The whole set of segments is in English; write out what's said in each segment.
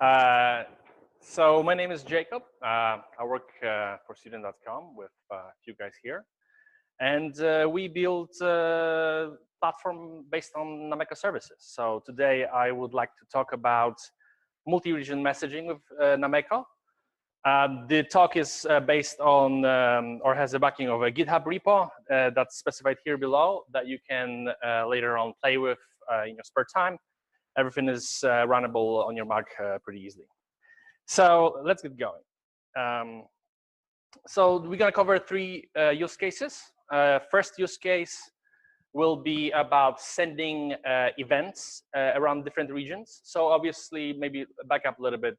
Uh, so my name is Jacob. I work for student.com with a few guys here. And we built a platform based on Nameko services. So today I would like to talk about multi-region messaging with Nameko. The talk is based on or has a backing of a GitHub repo that's specified here below that you can later on play with in your spare time. Everything is runnable on your Mac pretty easily. So let's get going. So we're going to cover three use cases. First use case will be about sending events around different regions. So obviously, maybe back up a little bit.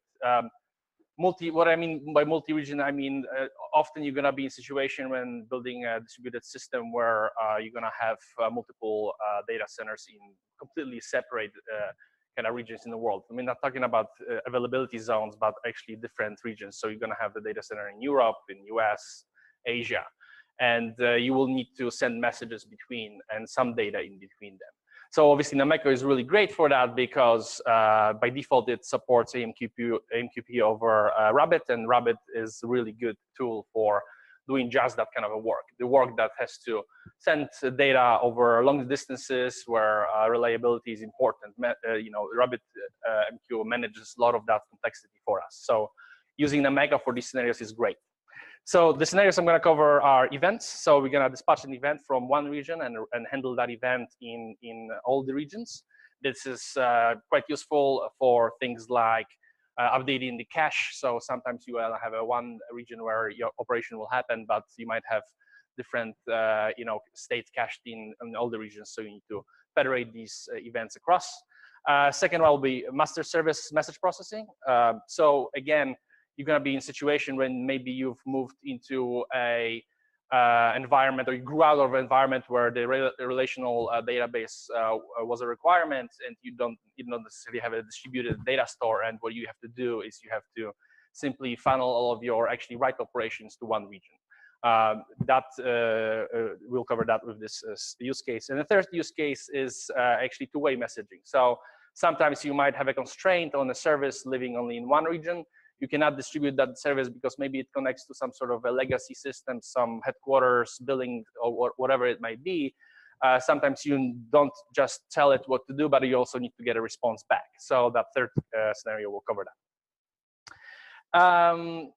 What I mean by multi-region, I mean often you're going to be in a situation when building a distributed system where you're going to have multiple data centers in completely separate kind of regions in the world. I mean, not talking about availability zones, but actually different regions. So you're going to have the data center in Europe, in US, Asia, and you will need to send messages between and some data in between them. So obviously Nameko is really great for that because by default it supports AMQP over Rabbit, and Rabbit is a really good tool for doing just that kind of a work. The work that has to send data over long distances where reliability is important. Rabbit MQ manages a lot of that complexity for us. So using Nameko for these scenarios is great. So the scenarios I'm going to cover are events. So we're going to dispatch an event from one region and handle that event in all the regions. This is quite useful for things like updating the cache. So sometimes you will have one region where your operation will happen, but you might have different states cached in all the regions. So you need to federate these events across. Second one will be master service message processing. So again, you're going to be in a situation when maybe you've moved into a environment, or you grew out of an environment where the relational database was a requirement, and you don't necessarily have a distributed data store. And what you have to do is you have to simply funnel all of your actually write operations to one region. We'll cover that with this use case. And the third use case is actually two-way messaging. So sometimes you might have a constraint on a service living only in one region. You cannot distribute that service because maybe it connects to some sort of a legacy system, some headquarters, billing, or whatever it might be. Sometimes you don't just tell it what to do, but you also need to get a response back. So that third scenario will cover that.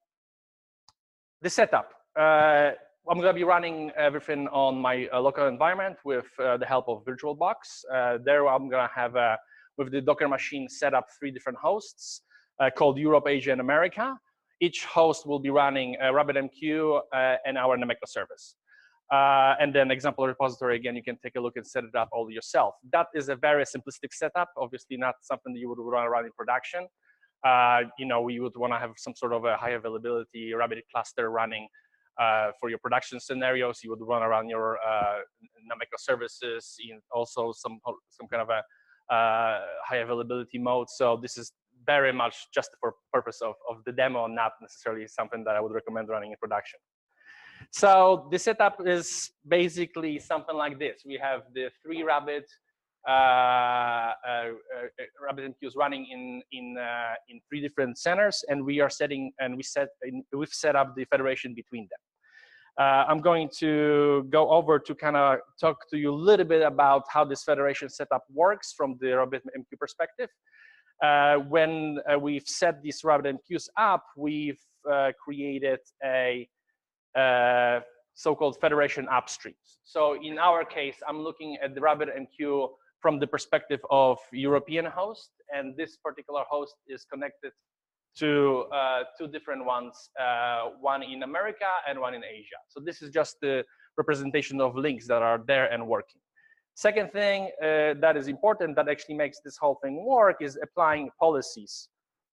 The setup. I'm going to be running everything on my local environment with the help of VirtualBox. There I'm going to have, with the Docker machine, set up 3 different hosts. Called Europe, Asia, and America. Each host will be running RabbitMQ and our Nameko service. And then example repository, again, you can take a look and set it up all yourself. That is a very simplistic setup, obviously not something that you would want to run in production. We would want to have some sort of a high availability Rabbit cluster running for your production scenarios. You would run around your Nameko services in also some kind of a high availability mode. So this is very much just for purpose of the demo, not necessarily something that I would recommend running in production. So the setup is basically something like this. We have the 3 Rabbit MQs running in 3 different centers, and we've set up the federation between them. I'm going to go over to kind of talk to you a little bit about how this federation setup works from the Rabbit MQ perspective. When we've set these Rabbit MQs up, we've created a so-called federation upstreams. So in our case, I'm looking at the Rabbit MQ from the perspective of European host, and this particular host is connected to 2 different ones, one in America and one in Asia. So this is just the representation of links that are there and working. Second thing that is important that actually makes this whole thing work is applying policies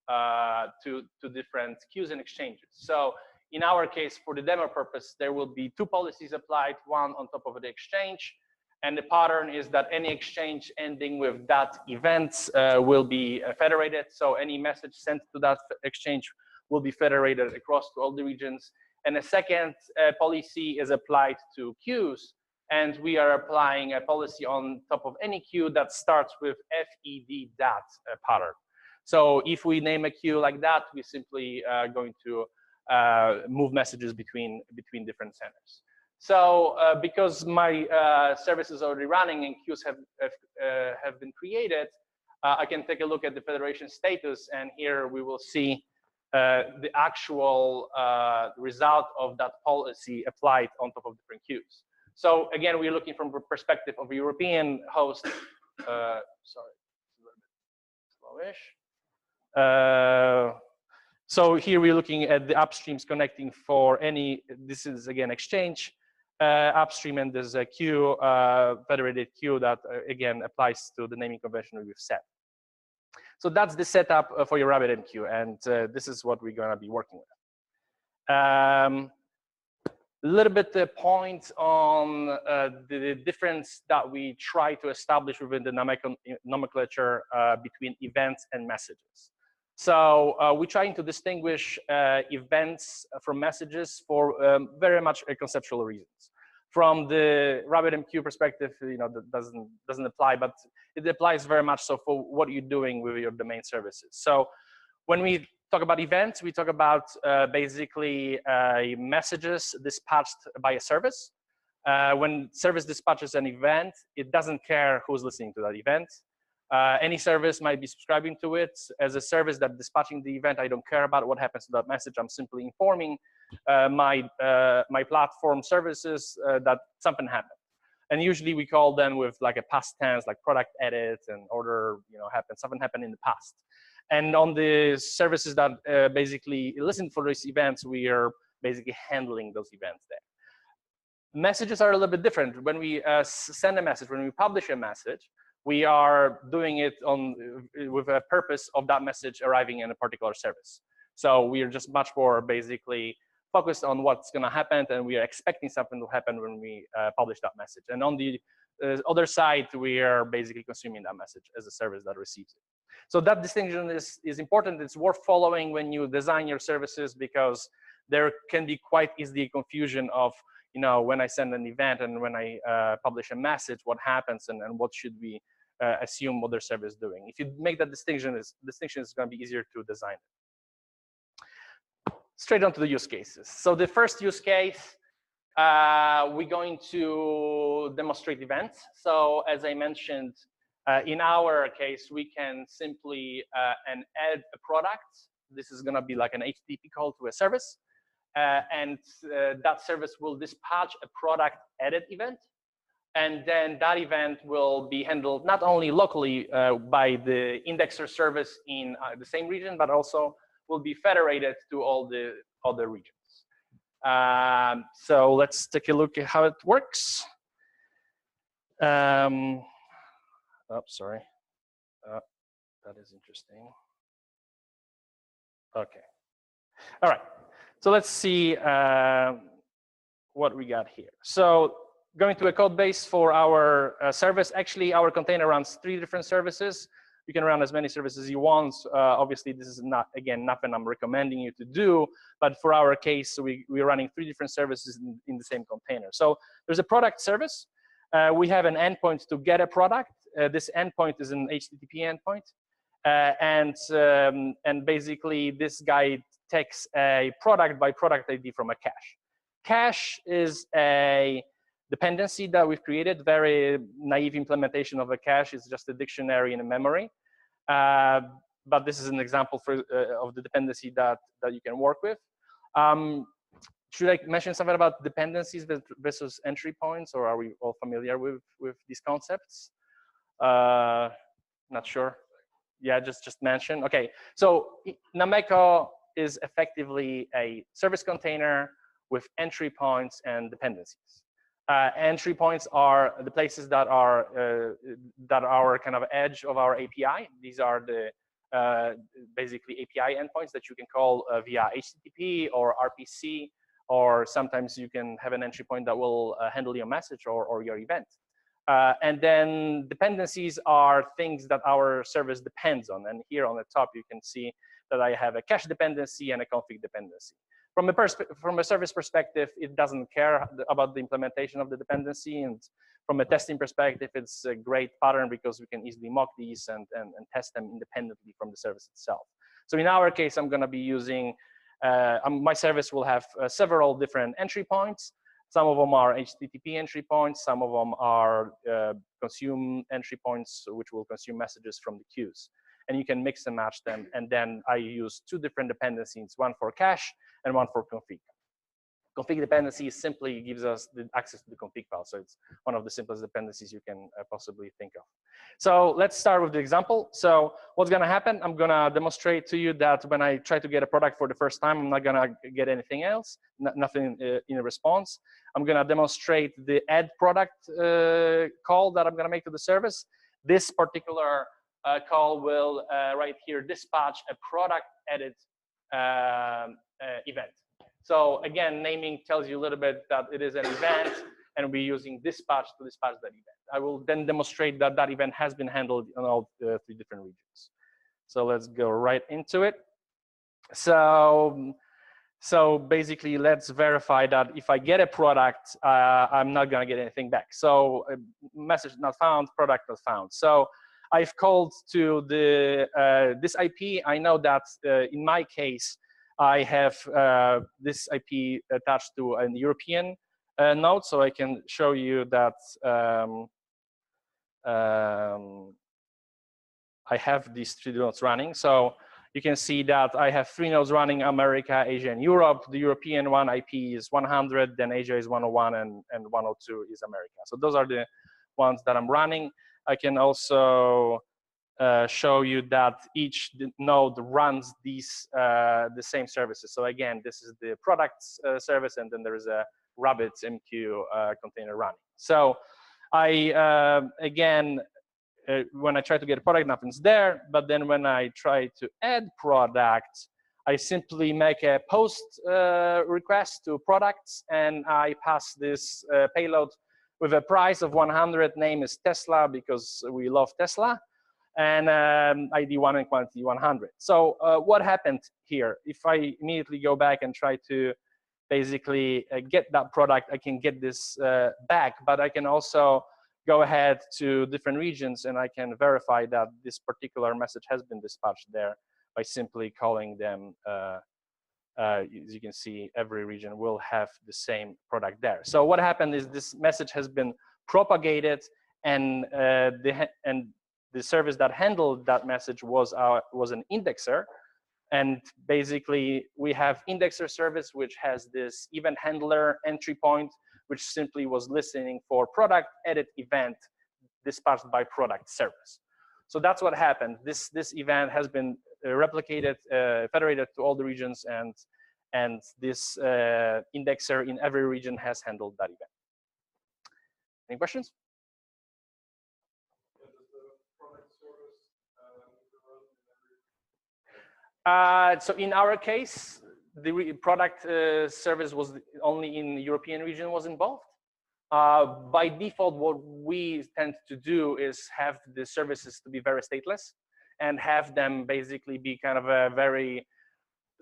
to different queues and exchanges. So in our case, for the demo purpose, there will be 2 policies applied, one on top of the exchange. And the pattern is that any exchange ending with that event will be federated. So any message sent to that exchange will be federated across to all the regions. And the second policy is applied to queues. And we are applying a policy on top of any queue that starts with FED dat pattern. So if we name a queue like that, we simply going to move messages between different centers. So because my service is already running and queues have been created, I can take a look at the federation status, and here we will see the actual result of that policy applied on top of different queues. So again, we're looking from the perspective of a European host. Sorry, it's a little bit slowish. So here we're looking at the upstreams connecting for any, this is again exchange upstream, and there's a queue, federated queue that again applies to the naming convention we've set. So that's the setup for your RabbitMQ, and this is what we're gonna be working with. A little bit the point on the difference that we try to establish within the Nameko nomenclature between events and messages. So we're trying to distinguish events from messages for very much conceptual reasons. From the RabbitMQ perspective, that doesn't apply, but it applies very much so for what you're doing with your domain services. So when we talk about events, we talk about basically messages dispatched by a service. When service dispatches an event, it doesn't care who's listening to that event. Any service might be subscribing to it. As a service that dispatching the event, I don't care about what happens to that message. I'm simply informing my platform services that something happened. And usually we call them with like a past tense, like product edit and order, happened, something happened in the past. And on the services that basically listen for these events, we are basically handling those events there. Messages are a little bit different. When we send a message, when we publish a message, we are doing it with a purpose of that message arriving in a particular service. So we are just much more basically focused on what's going to happen, and we are expecting something to happen when we publish that message. And on the other side, we are basically consuming that message as a service that receives it. So that distinction is important. It's worth following when you design your services, because there can be quite easily confusion of, when I send an event and when I publish a message, what happens and what should we assume other service doing. If you make that distinction, is going to be easier to design. Straight on to the use cases. So the first use case, we're going to demonstrate events. So as I mentioned, in our case, we can simply add a product. This is going to be like an HTTP call to a service. And that service will dispatch a product edit event. And then that event will be handled not only locally by the indexer service in the same region, but also will be federated to all the other regions. So let's take a look at how it works. Oh, sorry. That is interesting. Okay. All right. So let's see what we got here. So going to a code base for our service. Actually, our container runs 3 different services. You can run as many services as you want. Obviously, this is not, again, nothing I'm recommending you to do. But for our case, we're running 3 different services in the same container. So there's a product service. We have an endpoint to get a product. This endpoint is an HTTP endpoint. And basically, this guy takes a product by product ID from a cache. Cache is a dependency that we've created. Very naive implementation of a cache. It's just a dictionary in a memory. But this is an example of the dependency that you can work with. Should I mention something about dependencies versus entry points, or are we all familiar with these concepts? Not sure. Yeah, just mention. Okay, so Nameko is effectively a service container with entry points and dependencies. Entry points are the places that are kind of edge of our API. These are the basically API endpoints that you can call via HTTP or RPC, or sometimes you can have an entry point that will handle your message or your event. And then dependencies are things that our service depends on. And here on the top, you can see that I have a cache dependency and a config dependency. From a service perspective, it doesn't care about the implementation of the dependency. And from a testing perspective, it's a great pattern because we can easily mock these and test them independently from the service itself. So in our case, I'm going to be using, my service will have several different entry points. Some of them are HTTP entry points. Some of them are consume entry points, which will consume messages from the queues. And you can mix and match them. And then I use two different dependencies, one for cache and one for config. Config dependency simply gives us the access to the config file. So it's one of the simplest dependencies you can possibly think of. So let's start with the example. So what's going to happen? I'm going to demonstrate to you that when I try to get a product for the first time, I'm not going to get anything else, nothing in a response. I'm going to demonstrate the add product call that I'm going to make to the service. This particular call will, right here, dispatch a product edit event. So again, naming tells you a little bit that it is an event, and we're using dispatch to dispatch that event. I will then demonstrate that that event has been handled in all three different regions. So let's go right into it. So basically, let's verify that if I get a product, I'm not going to get anything back. So message not found, product not found. So I've called to the this IP. I know that in my case, I have this IP attached to an European node, so I can show you that I have these three nodes running. So you can see that I have three nodes running: America, Asia, and Europe. The European one IP is 100, then Asia is 101, and 102 is America. So those are the ones that I'm running. I can also show you that each node runs these the same services. So again, this is the products service, and then there is a RabbitMQ container running. So I again, when I try to get a product, nothing's there. But then when I try to add product, I simply make a post request to products, and I pass this payload with a price of 100. Name is Tesla because we love Tesla. And ID 1 and quantity 100. So what happened here? If I immediately go back and try to basically get that product, I can get this back, but I can also go ahead to different regions and I can verify that this particular message has been dispatched there by simply calling them. As you can see, every region will have the same product there. So what happened is this message has been propagated, and the service that handled that message was an indexer. And basically, we have indexer service, which has this event handler entry point, which simply was listening for product edit event dispatched by product service. So that's what happened. This event has been replicated, federated to all the regions, and this indexer in every region has handled that event. Any questions? So in our case, the product service was only in the European region was involved. By default, what we tend to do is have the services to be very stateless and have them basically be kind of a very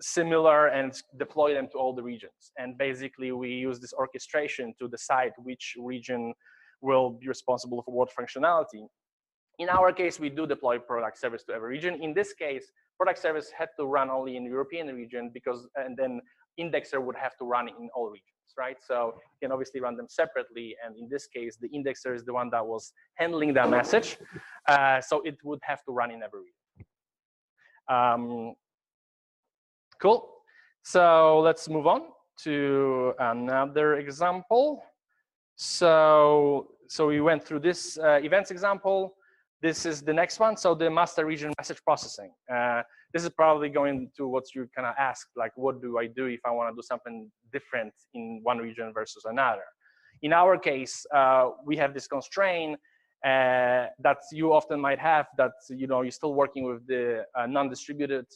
similar and deploy them to all the regions. And basically, we use this orchestration to decide which region will be responsible for what functionality. In our case, we do deploy product service to every region. In this case, product service had to run only in the European region because, and then indexer would have to run in all regions, right? So you can obviously run them separately. And in this case, the indexer is the one that was handling that message. So it would have to run in every region. Cool. So let's move on to another example. So we went through this events example. This is the next one. So the master region message processing. This is probably going to what you kind of ask, like, what do I do if I want to do something different in one region versus another? In our case, we have this constraint that you often might have, that you're still working with the non-distributed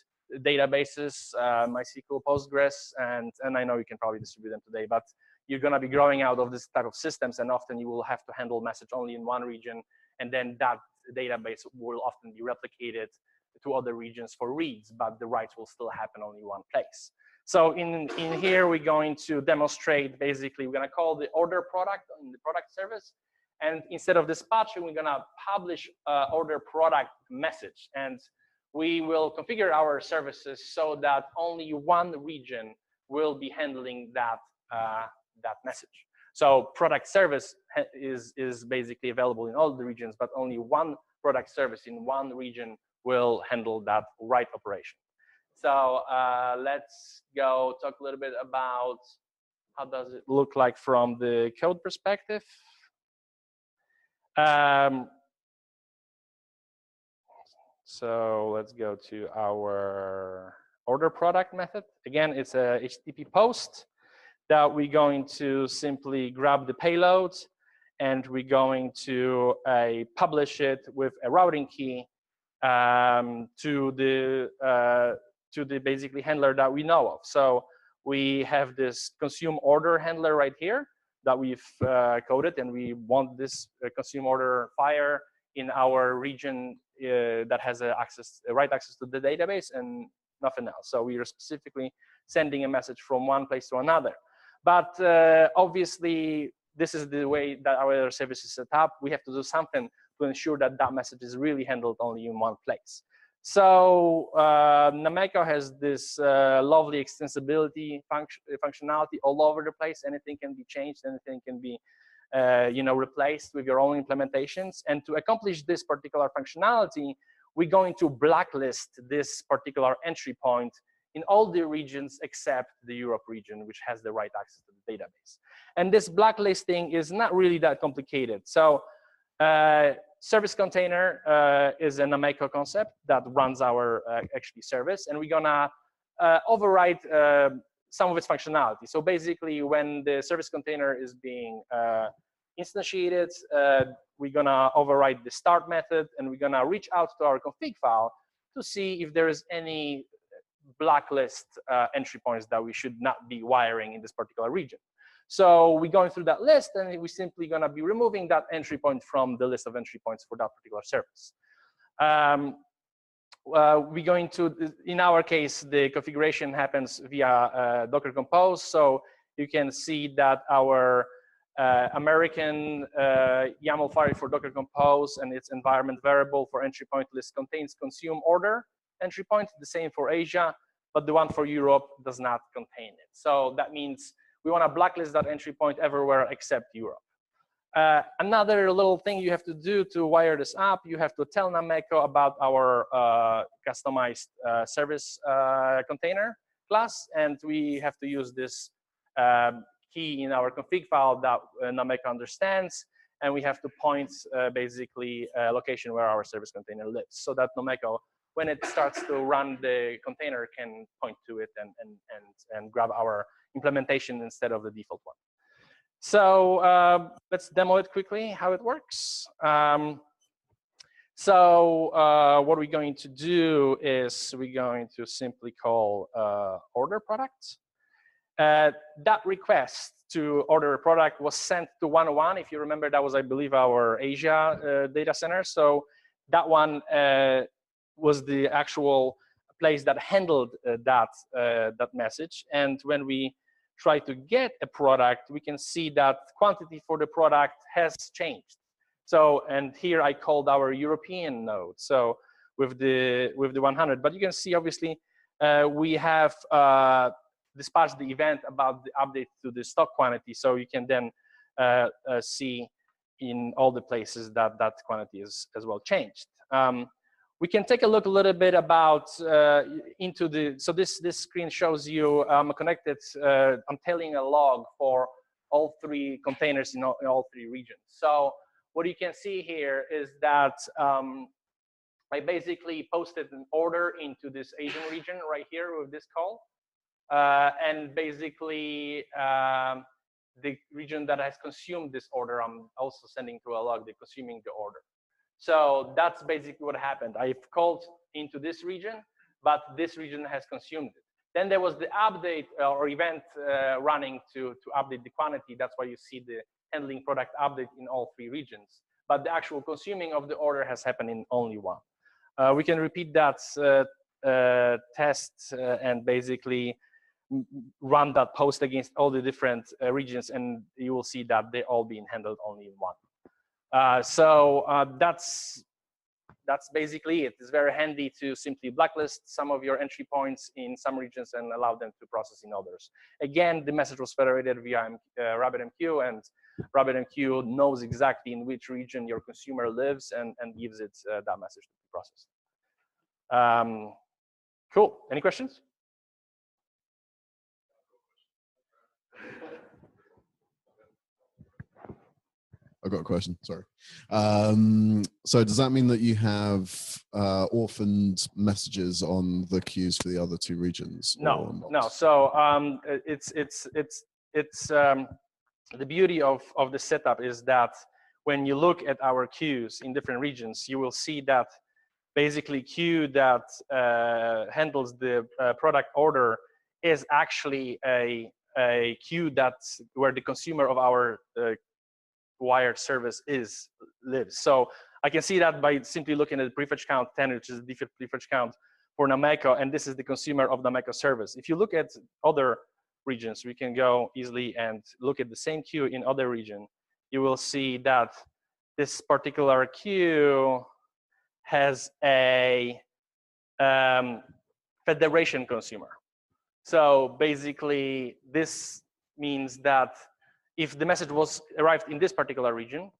databases, MySQL, Postgres, and I know you can probably distribute them today, but you're going to be growing out of this type of systems, and often you will have to handle message only in one region, and then that database will often be replicated to other regions for reads, but the writes will still happen only one place. So in here, we're going to demonstrate, basically, we're going to call the order product in the product service, And instead of dispatching, we're gonna publish order product message. And we will configure our services so that only one region will be handling that, that message. So product service is basically available in all the regions, but only one product service in one region will handle that write operation. So let's go talk a little bit about how does it look like from the code perspective. So let's go to our order product method. Again, it's a HTTP post that we're going to simply grab the payload, and we're going to publish it with a routing key to the basically handler that we know of. So we have this consume order handler right here that we've coded, and we want this consume order fire in our region that has write access to the database and nothing else. So we are specifically sending a message from one place to another. But obviously, this is the way that our service is set up. We have to do something to ensure that that message is really handled only in one place. So Nameko has this lovely extensibility functionality all over the place. Anything can be changed, anything can be replaced with your own implementations. And to accomplish this particular functionality, we're going to blacklist this particular entry point in all the regions except the Europe region, which has the right access to the database. And this blacklisting is not really that complicated. So service container is a Nameko concept that runs our actually service, and we're gonna override some of its functionality. So basically, when the service container is being instantiated, we're gonna override the start method, and we're gonna reach out to our config file to see if there is any blacklist entry points that we should not be wiring in this particular region. So we're going through that list, and we're simply gonna be removing that entry point from the list of entry points for that particular service. We're going to, in our case, the configuration happens via Docker Compose. So you can see that our American YAML file for Docker Compose and its environment variable for entry point list contains consume order entry point, the same for Asia, but the one for Europe does not contain it. So that means we want to blacklist that entry point everywhere except Europe. Another little thing you have to do to wire this up, you have to tell Nameko about our customized service container class, and we have to use this key in our config file that Nameko understands, and we have to point basically a location where our service container lives, so that Nameko, when it starts to run the container, can point to it and grab our implementation instead of the default one. So let's demo it quickly, how it works. So what we're going to do is we're going to simply call order product. That request to order a product was sent to 101. If you remember, that was, I believe, our Asia data center. So that one was the actual place that handled that message. And when we try to get a product, we can see that quantity for the product has changed. So, and here I called our European node, so with the 100. But you can see, obviously, we have dispatched the event about the update to the stock quantity, so you can then see in all the places that that quantity is as well changed. We can take a look a little bit about into the, so this screen shows you I'm connected, I'm telling a log for all three containers in all three regions. So what you can see here is that I basically posted an order into this Asian region right here with this call. And basically the region that has consumed this order, I'm also sending to a log, they're consuming the order. So that's basically what happened. I've called into this region, but this region has consumed it. Then there was the update or event running to update the quantity. That's why you see the handling product update in all three regions. But the actual consuming of the order has happened in only one. We can repeat that test and basically run that post against all the different regions, and you will see that they're all being handled only in one. That's basically it. It's very handy to simply blacklist some of your entry points in some regions and allow them to process in others. Again, the message was federated via RabbitMQ, and RabbitMQ knows exactly in which region your consumer lives and gives it that message to be processed. Cool. Any questions? I've got a question, sorry. So does that mean that you have orphaned messages on the queues for the other two regions? No, no. So the beauty of the setup is that when you look at our queues in different regions, you will see that basically queue that handles the product order is actually a queue that's where the consumer of our wired service lives. So I can see that by simply looking at the prefetch count 10, which is the default prefetch count for Nameko, and this is the consumer of the Nameko service. If you look at other regions, we can go easily and look at the same queue in other region. You will see that this particular queue has a federation consumer. So basically, this means that if the message was arrived in this particular region,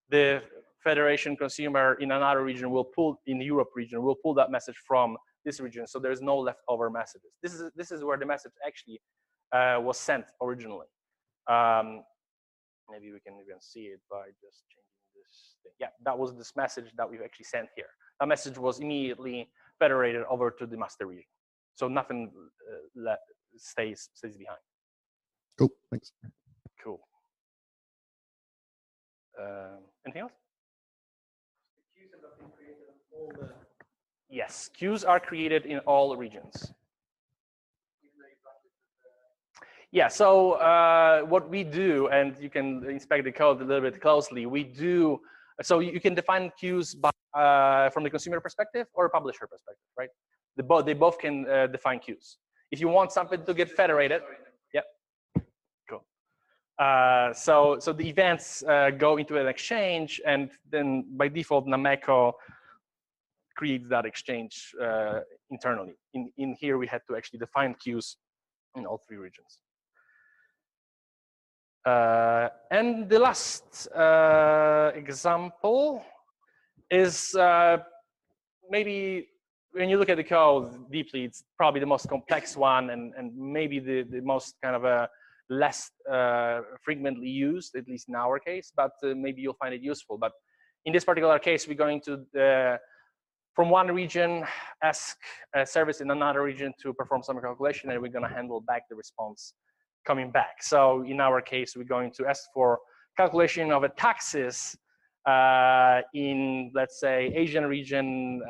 the federation consumer in another region will pull, in the Europe region, will pull that message from this region. So there's no leftover messages. This is where the message actually was sent originally. Maybe we can even see it by just changing this thing. Yeah, that was this message that we've actually sent here. That message was immediately federated over to the master region. So nothing stays behind. Cool, thanks. Cool. Anything else? Queues have been created in all the... Yes, queues are created in all regions. Yeah, so what we do, and you can inspect the code a little bit closely, we do, so you can define queues by, from the consumer perspective or publisher perspective, right? They both can define queues. If you want something to get federated, yeah, cool. So the events go into an exchange, and then by default, Nameko creates that exchange internally. In here, we had to actually define queues in all three regions. And the last example is maybe when you look at the code deeply, it's probably the most complex one and maybe the most kind of a less frequently used, at least in our case, but maybe you'll find it useful. But in this particular case, we're going to, from one region, ask a service in another region to perform some calculation, and we're going to handle back the response coming back. So in our case, we're going to ask for calculation of a taxes in, let's say, Asian region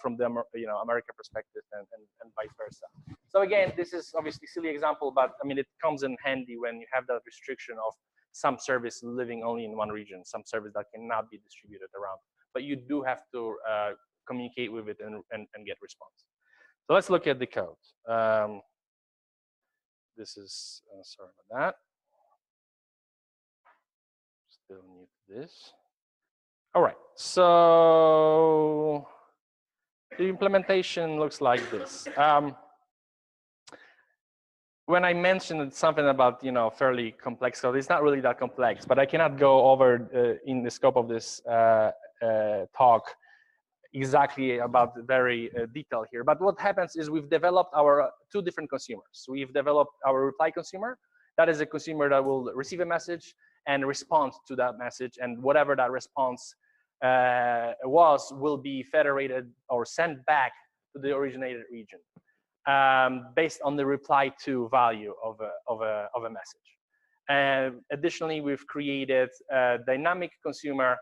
from the America perspective and vice versa. So again, this is obviously a silly example, but I mean, it comes in handy when you have that restriction of some service living only in one region, some service that cannot be distributed around. But you do have to communicate with it and get response. So let's look at the code. This is, sorry about that. Still need this. All right, so the implementation looks like this. When I mentioned something about fairly complex code, it's not really that complex, but I cannot go over in the scope of this talk exactly about the very detail here. But what happens is we've developed our two different consumers. We've developed our reply consumer. That is a consumer that will receive a message and respond to that message, and whatever that response will be federated or sent back to the originated region based on the reply to value of a message. And additionally, we've created a dynamic consumer,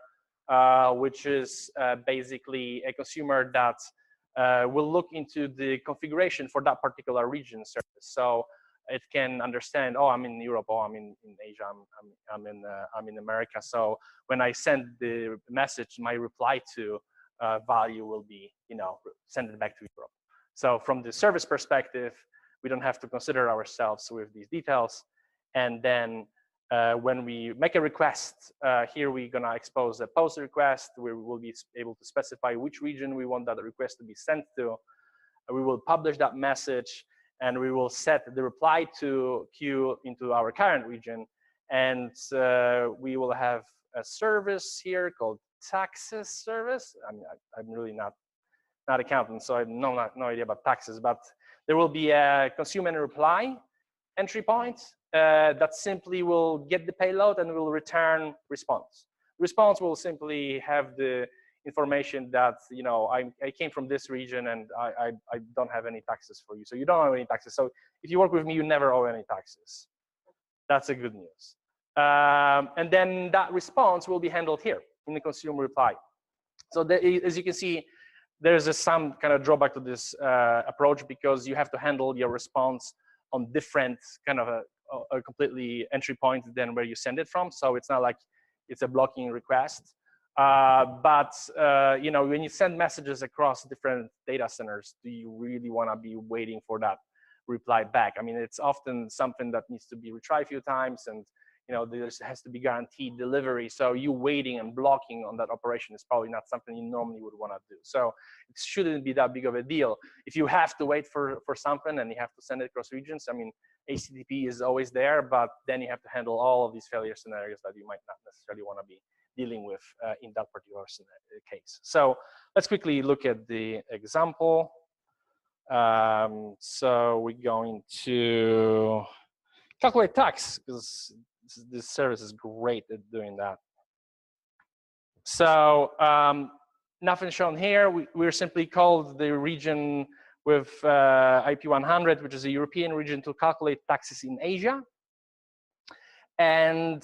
which is basically a consumer that will look into the configuration for that particular region service. So it can understand, oh, I'm in Europe, oh, I'm in Asia, I'm in America. So when I send the message, my reply to value will be, send it back to Europe. So from the service perspective, we don't have to consider ourselves with these details. And then when we make a request, here we're gonna expose a post request. We will be able to specify which region we want that request to be sent to. We will publish that message, and we will set the reply to queue into our current region. And we will have a service here called taxes service. I mean, I'm really not accountant, so I have no idea about taxes, but there will be a consume and reply entry point that simply will get the payload and will return response. Response will simply have the information that, you know, I came from this region and I don't have any taxes for you. So you don't owe any taxes. So if you work with me, you never owe any taxes. That's a good news. And then that response will be handled here in the consume reply. So as you can see, there's some kind of drawback to this approach, because you have to handle your response on different kind of a completely entry point than where you send it from. So it's not like it's a blocking request. But you know, when you send messages across different data centers, do you really want to be waiting for that reply back? I mean, it's often something that needs to be retried a few times, and you know, there has to be guaranteed delivery. So you waiting and blocking on that operation is probably not something you normally would want to do. So it shouldn't be that big of a deal. If you have to wait for something and you have to send it across regions, I mean, HTTP is always there, but then you have to handle all of these failure scenarios that you might not necessarily want to be dealing with in that particular case. So let's quickly look at the example. So we're going to calculate tax, because this service is great at doing that. So nothing shown here. We're simply called the region with IP 100, which is a European region, to calculate taxes in Asia. And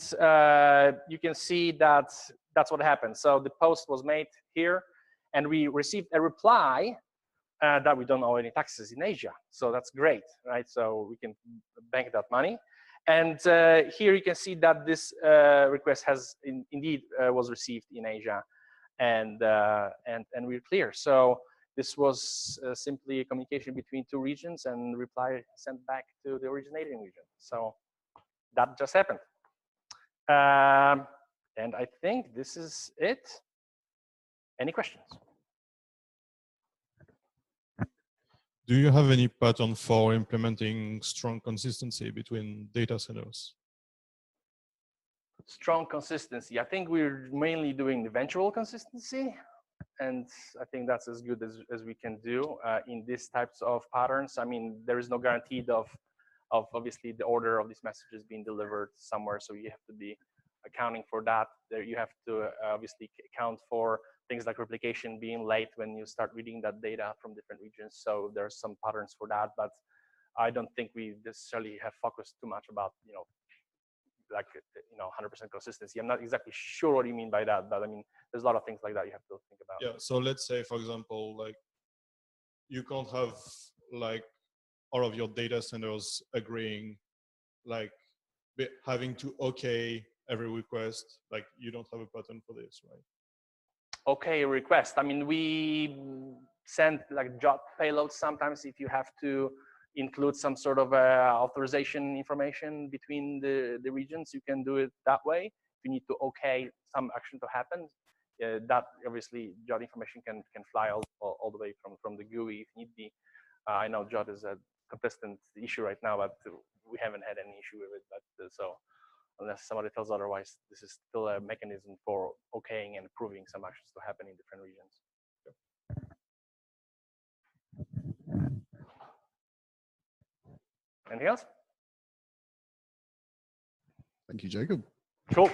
you can see that that's what happened. So the post was made here, and we received a reply that we don't owe any taxes in Asia. So that's great, right? So we can bank that money. And here you can see that this request has indeed was received in Asia, and we're clear. So this was simply a communication between two regions, and reply sent back to the originating region. So that just happened. And I think this is it. Any questions? Do you have any pattern for implementing strong consistency between data centers? Strong consistency. I think we're mainly doing eventual consistency, and I think that's as good as we can do in these types of patterns. I mean, there is no guarantee of obviously the order of these messages being delivered somewhere, so you have to be accounting for that. There you have to obviously account for things like replication being late when you start reading that data from different regions. So there's some patterns for that, but I don't think we necessarily have focused too much about, you know, like, you know, 100% consistency. I'm not exactly sure what you mean by that, but I mean, there's a lot of things like that you have to think about. Yeah, so let's say, for example, like, you can't have like all of your data centers agreeing, like having to okay every request. Like, you don't have a pattern for this, right? Okay, request. I mean, we send like job payloads sometimes if you have to include some sort of authorization information between the regions. You can do it that way. If you need to okay some action to happen, that obviously JOT information can fly all the way from the GUI if need be. I know JOT is a contestant issue right now, but we haven't had any issue with it. But so unless somebody tells otherwise, this is still a mechanism for okaying and approving some actions to happen in different regions. Anything else? Thank you, Jacob. Cool.